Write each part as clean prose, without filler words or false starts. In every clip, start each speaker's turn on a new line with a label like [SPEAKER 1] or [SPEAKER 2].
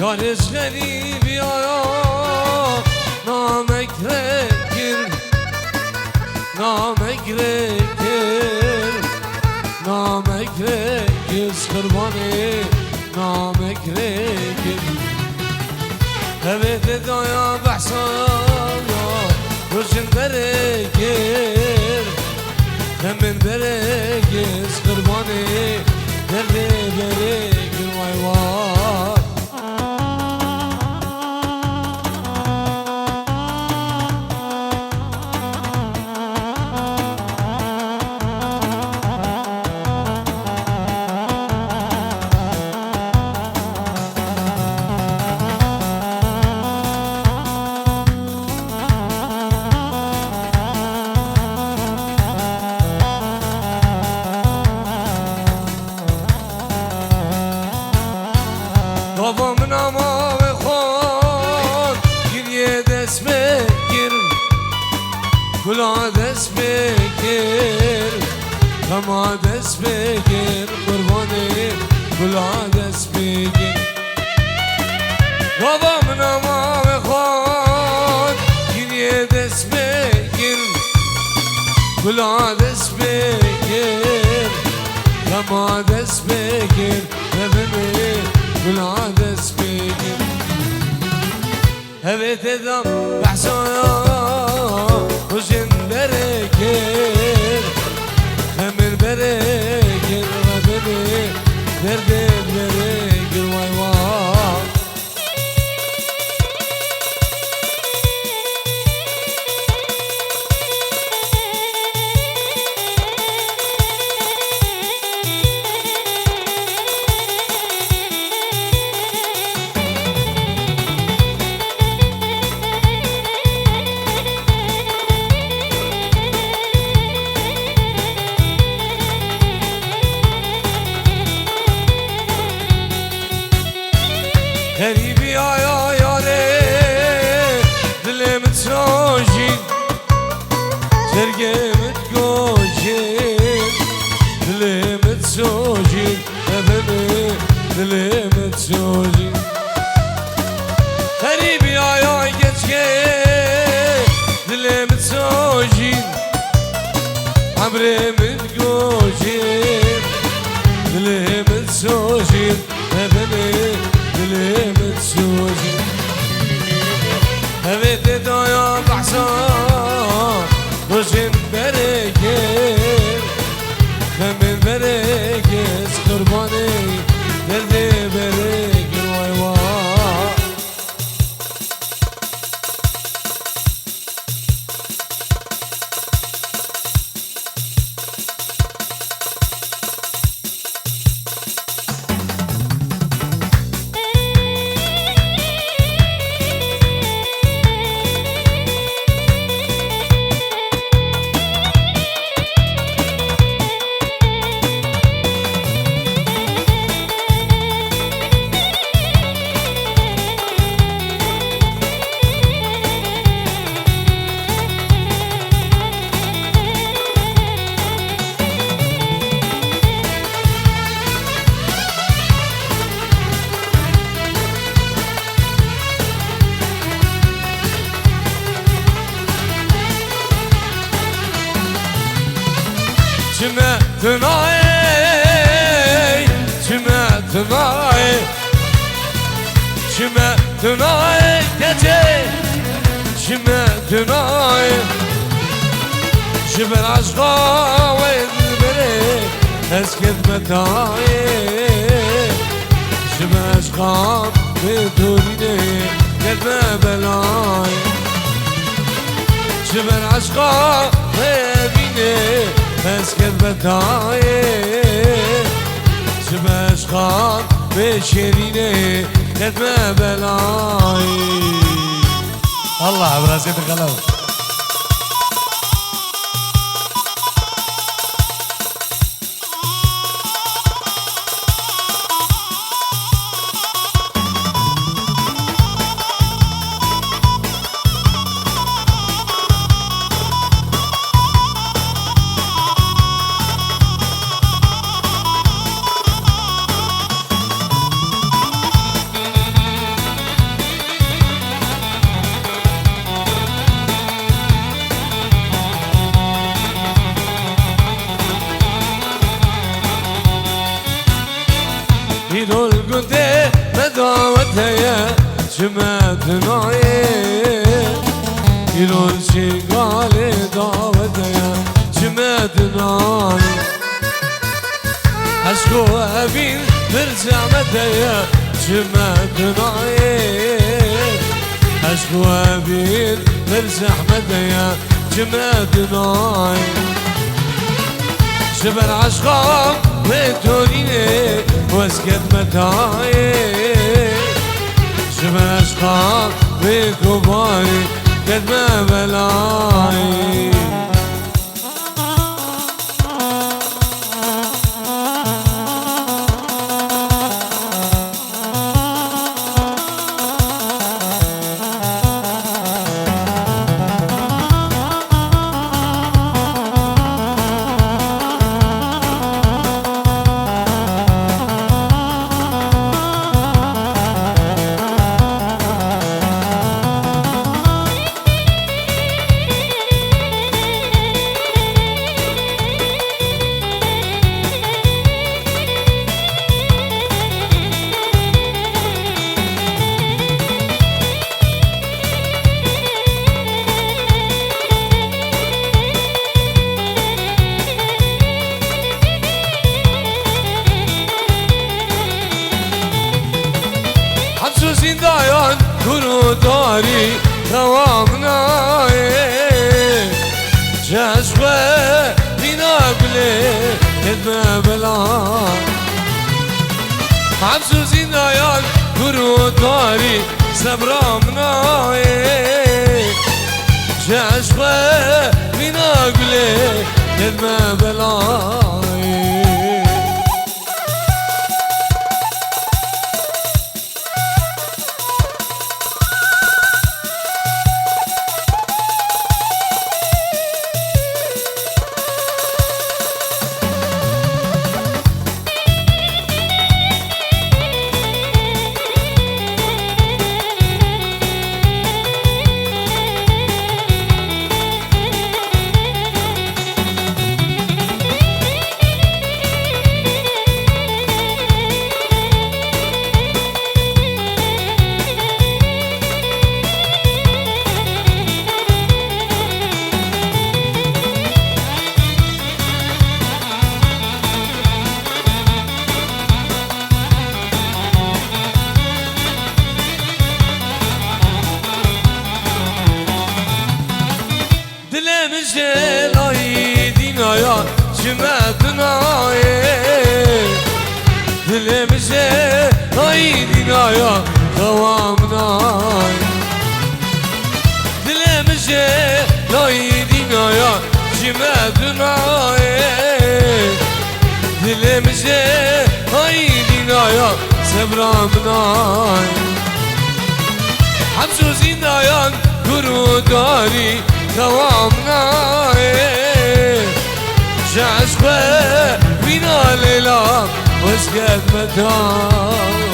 [SPEAKER 1] Yarış garibi ya namek rekir, namek rekir, namek rekir kurbanı, namek rekir. Evet edaya bahsana rujin berekir, hemen berekir kurbanı, nerede berekir vay vay. Babamın ama ve khon geriye dest bekir, kula dest bekir, kama dest bekir kurbanı, kula dest bekir. Babamın ama ve khon geriye dest bekir, kula dest bekir, kama dest bekir bebeğim. بالعادس بيجي هبت دم بحسايا وجن بركر خمر بركر غبني درد بركر واي واي. غريبي يا ياري دلي متسوجين سرقي متقوجين دلي متسوجين ابني دلي متسوجين. غريبي يا جتكي دلي متسوجين عمري متقوجين دلي متسوجين ابني دلي متسوجين. هبت دايا بحسان رجن بركر خمن بركز قرباني دردي بركر واي واي. سمعت ناي سمعت ناي سمعت ناي كتي سمعت ناي شبر عشقا ويدبري اسكت متاي شبر عشقا بدوني قد بلاي شبر عشقا ببيني اسكت بتاعي شباش خان بشيريني كتمة بلاي. الله براسي بخلو جمعتنا يلون شقالي داوديا جمعتنا عشقو أبين برجع مديا جمعتنا عشقو أبين برجع مديا جمعتنا شبر عشقا بتونيني واسكت متاعي شبر عشقا بكباري قد ما بلاي زندايان كرو داري دوامنا جشوة بنا بلي كدما بلا عبسو زندايان كرو داري سبرامنا جشوة بنا بلي كدما بلا جلاي دينايا جمعتنا دلم جلاي دينايا دوامنا دلم جلاي دينايا جمعتنا دلم جلاي دينايا سبرامنا حمزو زندايان كرو داري دوامنا جعشقه بنا ليلة واسقد متاعي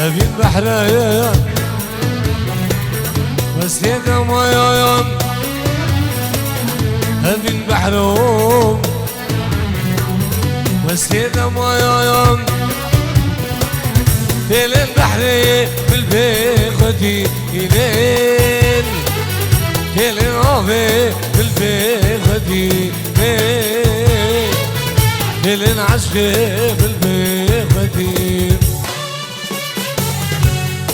[SPEAKER 1] أبين بحرايا وسيدة مايا أبين بحروم وسيدة مايا في البحر بالبيخدي إلين كل عافي بالبيخدي ليل عشقي بالبيخوتي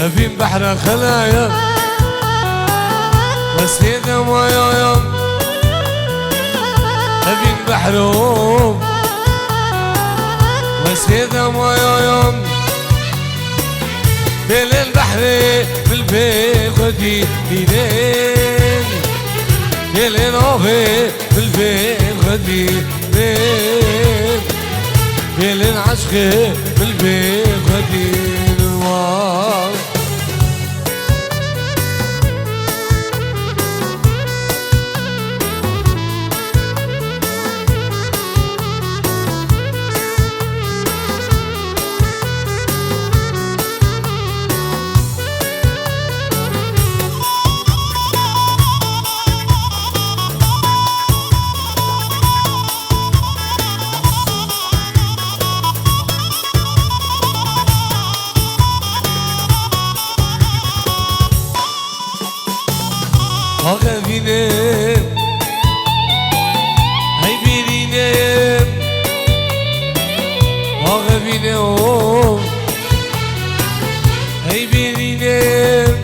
[SPEAKER 1] أبين بحر خلايا وسيدة مايا أبين بحرهم وسيدة مايا بين البحر بالبيخوتي ليل ليل نوفي بالبيخوتي ليل عشقي بالبيخوتي الوار آقا بینم هی بینم آقا بینم هی بینم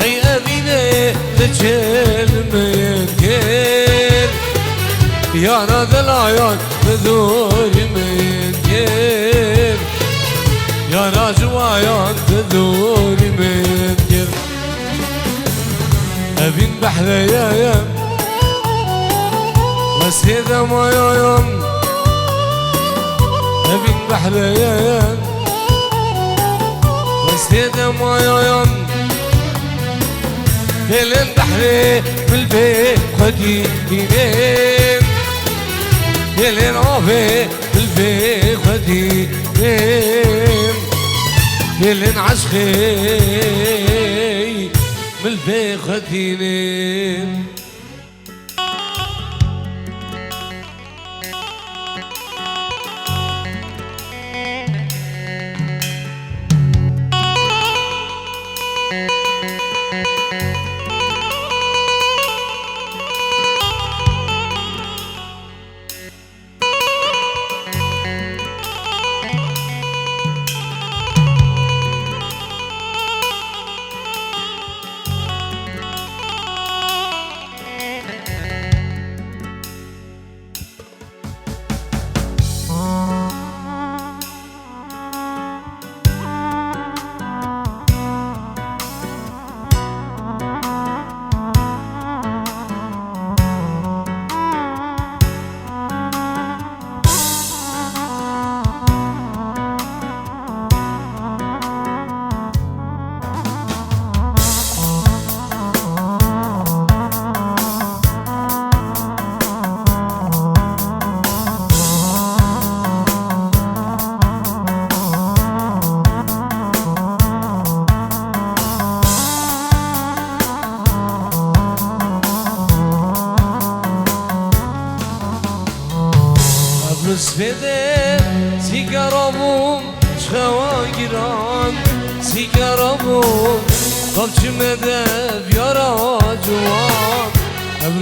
[SPEAKER 1] هی ابینه تجلمه گل یارا دلایان بدورمه گل یارا جوایان بدورمه گل أبين بحريا وسيدة مايا أبين بحريا وسيدة مايا ليل البحر بالبيخوتي ليل نوفي بالبيخوتي ليل عشقي بالبيخوتي Rüsvede sigaramım çava giran sigaramım kapçımede yara cuvan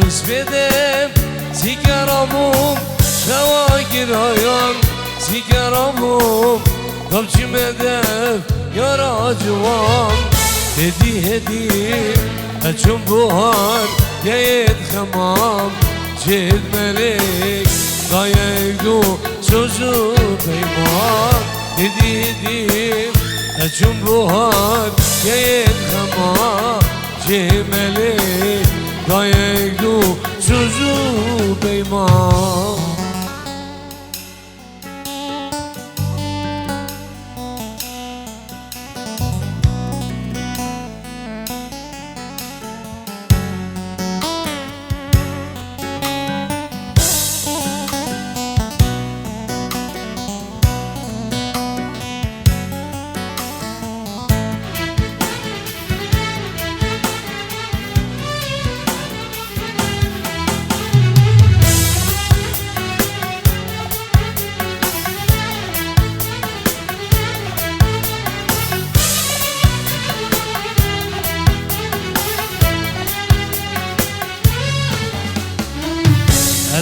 [SPEAKER 1] Rüsvede sigaramım çava giran sigaramım kapçımede yara cuvan hedi açım buhar yayet khamam ced melek Gayegdu sözü peyman Dedim Açım buhar Yayet kama Cemeli Gayegdu sözü peyman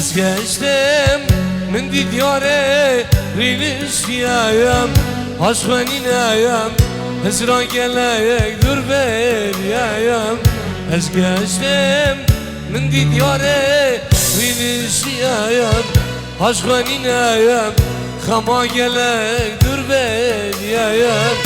[SPEAKER 1] Az geçtim من دي دياري ريلش يايم عشقاني نايم هزران قليك دور بين يايم ازقاشتم من دي دياري ريلش يايم عشقاني نايم خما قليك دور بين يايم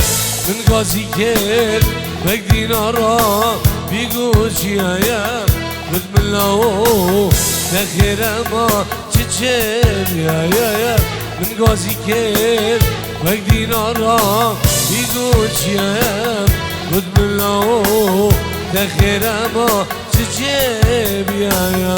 [SPEAKER 1] من غازي كير بك دينارا بيقوش يايم بسم الله تخير ما تشير يا من غازي كير بك دينارا بيقوش يايم بسم الله تخير ما تشير يا